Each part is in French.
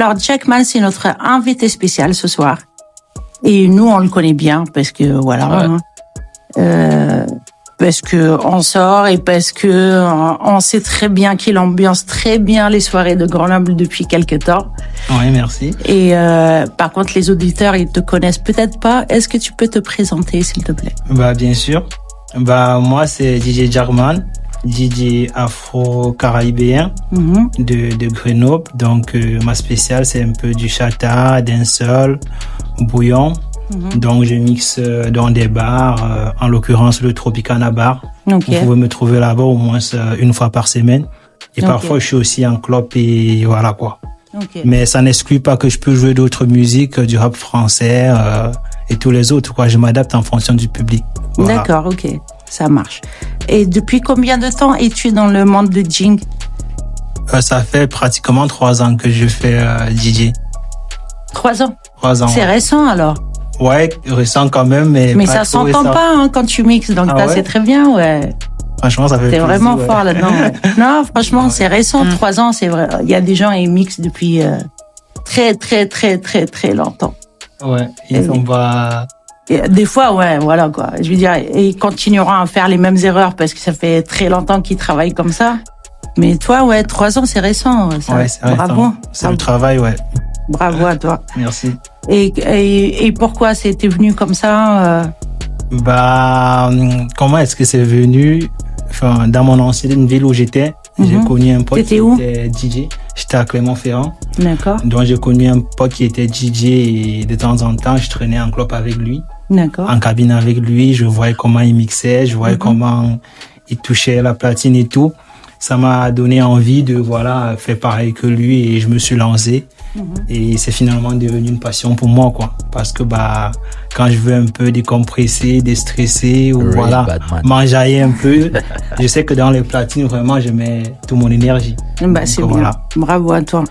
Alors, Jackman, c'est notre invité spécial ce soir. Et nous, on le connaît bien parce que, voilà, parce que on sort et parce que on sait très bien qu'il ambiance très bien les soirées de Grenoble depuis quelque temps. Oui, merci. Et par contre, les auditeurs, ils te connaissent peut-être pas. Est-ce que tu peux te présenter, s'il te plaît? Bah, bien sûr. Bah, moi, c'est DJ Jackman, DJ afro-caribéen de Grenoble. Donc, ma spéciale, c'est un peu du chata, dancehall, bouillon. Donc, je mixe dans des bars, en l'occurrence le Tropicana Bar. Okay. Vous pouvez me trouver là-bas au moins une fois par semaine. Et parfois, je suis aussi en club et voilà quoi. Okay. Mais ça n'exclut pas que je peux jouer d'autres musiques, du rap français et tous les autres, quoi. Je m'adapte en fonction du public. Voilà. D'accord, ok, ça marche. Et depuis combien de temps es-tu dans le monde de Jing? Ça fait pratiquement 3 ans que je fais DJ. 3 ans? 3 ans. C'est récent alors? Ouais, récent quand même, mais pas ça trop s'entend récent. pas hein, quand tu mixes, donc c'est très bien, ouais. Franchement, ça fait T'es plaisir, vraiment fort là-dedans. Ouais. Non, franchement, c'est récent. 3 ans, c'est vrai. Il y a des gens qui mixent depuis très longtemps. Ouais, on va... Des fois, ouais, voilà quoi. Je veux dire, ils continueront à faire les mêmes erreurs parce que ça fait très longtemps qu'ils travaillent comme ça. Mais toi, ouais, 3 ans, c'est récent. Ça. Ouais, c'est récent. Bravo. C'est le travail, ouais. Bravo à toi. Merci. Et pourquoi c'était venu comme ça Bah, comment est-ce que c'est venu? Enfin, dans mon ancienne ville où j'étais, j'ai connu un pote qui était DJ. J'étais à Clermont-Ferrand. D'accord. Donc, j'ai connu un pote qui était DJ et de temps en temps, je traînais en club avec lui. D'accord. En cabine avec lui, je voyais comment il mixait, je voyais comment il touchait la platine et tout. Ça m'a donné envie de, voilà, faire pareil que lui et je me suis lancé. Et c'est finalement devenu une passion pour moi, quoi. Parce que, bah, quand je veux un peu décompresser, déstresser ou voilà, m'enjailler un peu, je sais que dans les platines, vraiment, je mets toute mon énergie. Bah, c'est bien. Voilà. Bravo à toi.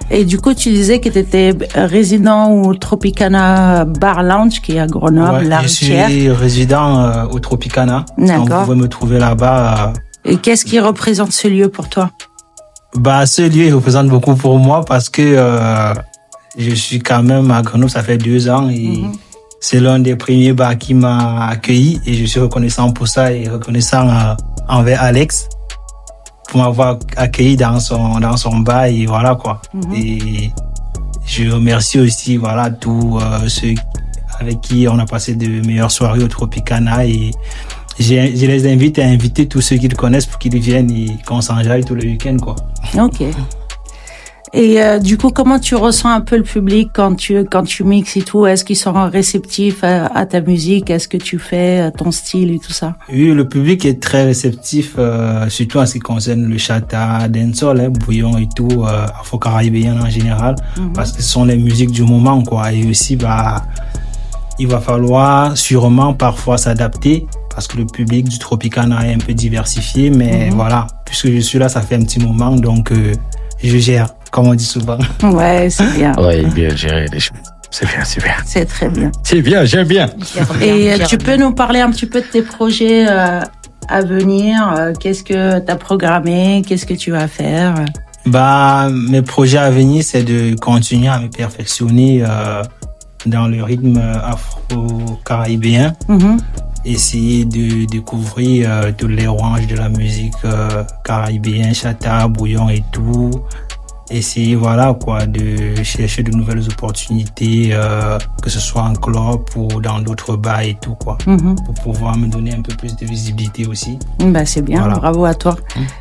Et du coup, tu disais que tu étais résident au Tropicana Bar Lounge, qui est à Grenoble, ouais, je suis résident au Tropicana. Donc, vous pouvez me trouver là-bas. Et qu'est-ce qui représente ce lieu pour toi? Bah, ce lieu, il représente beaucoup pour moi parce que je suis quand même à Grenoble, ça fait 2 ans et c'est l'un des premiers bars qui m'a accueilli et je suis reconnaissant pour ça et reconnaissant envers Alex pour m'avoir accueilli dans son bar et voilà quoi. Et je remercie aussi voilà tous ceux avec qui on a passé de meilleures soirées au Tropicana et je les invite à inviter tous ceux qui le connaissent pour qu'ils viennent et qu'on s'enjaille tout le week-end, quoi. Ok. Et du coup, comment tu ressens un peu le public quand tu mixes et tout? Est-ce qu'ils sont réceptifs à ta musique? Est-ce que tu fais ton style et tout ça? Oui, le public est très réceptif, surtout en ce qui concerne le chata, dancehall, bouillon et tout, afro-caribéen en général, parce que ce sont les musiques du moment, quoi. Et aussi, bah, il va falloir sûrement parfois s'adapter. Parce que le public du Tropicana est un peu diversifié, mais voilà, puisque je suis là, ça fait un petit moment, donc je gère, comme on dit souvent. Ouais, c'est bien. Ouais, bien gérer les choses. C'est bien, c'est bien. C'est très bien. C'est bien, j'aime bien. Et tu peux nous parler un petit peu de tes projets à venir? Qu'est-ce que tu as programmé? Qu'est-ce que tu vas faire? Bah, mes projets à venir, c'est de continuer à me perfectionner dans le rythme afro-caribéen. Essayer de découvrir toutes les branches de la musique caribéenne, chata, bouillon et tout. Essayer, voilà, quoi, de chercher de nouvelles opportunités, que ce soit en club ou dans d'autres bars et tout, quoi. Pour pouvoir me donner un peu plus de visibilité aussi. Bah, c'est bien, voilà. Bravo à toi.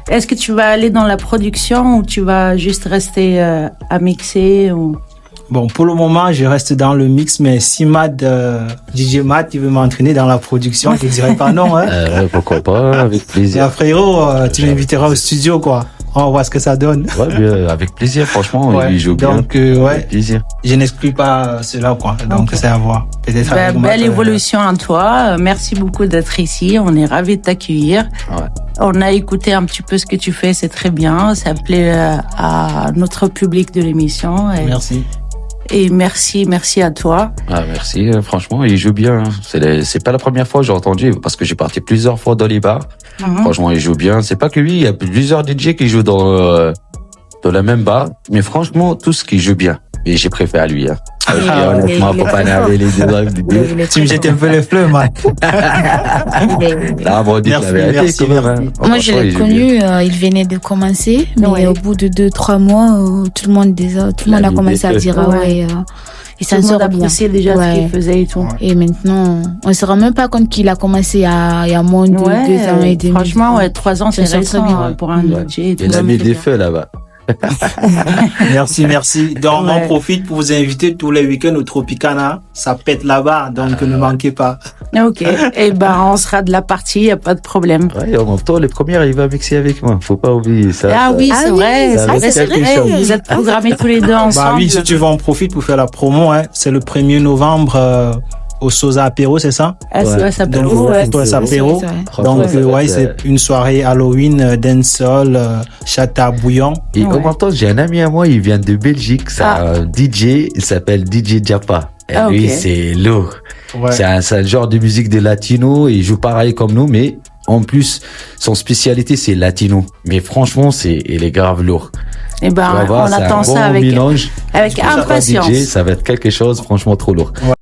Est-ce que tu vas aller dans la production ou tu vas juste rester à mixer ou... Bon, pour le moment, je reste dans le mix, mais si DJ Matt, il veut m'entraîner dans la production, je dirais pas non, hein. Pourquoi pas, avec plaisir. Là, frérot, tu m'inviteras au studio, quoi. On va voir ce que ça donne. Ouais, bien, avec plaisir, franchement, il joue bien. Donc, ouais. Avec plaisir. Je n'exclus pas cela, quoi. Donc, c'est à voir. Peut-être belle évolution à toi. Merci beaucoup d'être ici. On est ravis de t'accueillir. Ouais. On a écouté un petit peu ce que tu fais, c'est très bien. Ça plaît à notre public de l'émission. Merci. Et merci à toi. Ah, merci, franchement, il joue bien. C'est pas la première fois que j'ai entendu, parce que j'ai parti plusieurs fois dans les bars. Franchement, il joue bien. C'est pas que lui, il y a plusieurs DJ qui jouent dans dans la même bar, mais franchement, tout ce qui joue bien. Et j'ai préféré à lui, hein. Honnêtement, faut pas nerver les deux. Tu me jettes un peu les fleurs, man. Non, bon, dites la vérité, merci, quand même, hein. Moi, je l'ai connu, il venait de commencer, mais au bout de 2-3 mois, tout le monde a commencé à dire, il s'en sort bien. Appréciait déjà ce qu'il faisait et tout. Et maintenant, on se rend même pas compte qu'il a commencé il y a moins de 2 ans et demi. Franchement, 3 ans, c'est récent pour un DJ. Il a mis des feux là-bas. Merci. Donc, on profite pour vous inviter tous les week-ends au Tropicana. Ça pète là-bas, donc ne manquez pas. Ok. Eh ben, on sera de la partie, y a pas de problème. Ouais, en même temps, les premières, il va mixer avec moi. Faut pas oublier ça. Oui, c'est vrai. C'est vrai. Vous êtes programmés tous les deux ensemble. Bah oui, si tu veux, on profite pour faire la promo, hein. C'est le 1er novembre, au Sosa Apéro, c'est ça? Ouais, ça peut Apéro. Donc, c'est une soirée Halloween, dancehall, chata bouillon. Et en même temps, j'ai un ami à moi, il vient de Belgique, c'est un DJ, il s'appelle DJ Japa. Et lui, c'est lourd. Ouais. C'est un genre de musique de latino, il joue pareil comme nous, mais en plus, son spécialité, c'est latino. Mais franchement, il est grave lourd. Eh ben, on attend ça avec impatience. DJ, ça va être quelque chose, franchement, trop lourd. Ouais.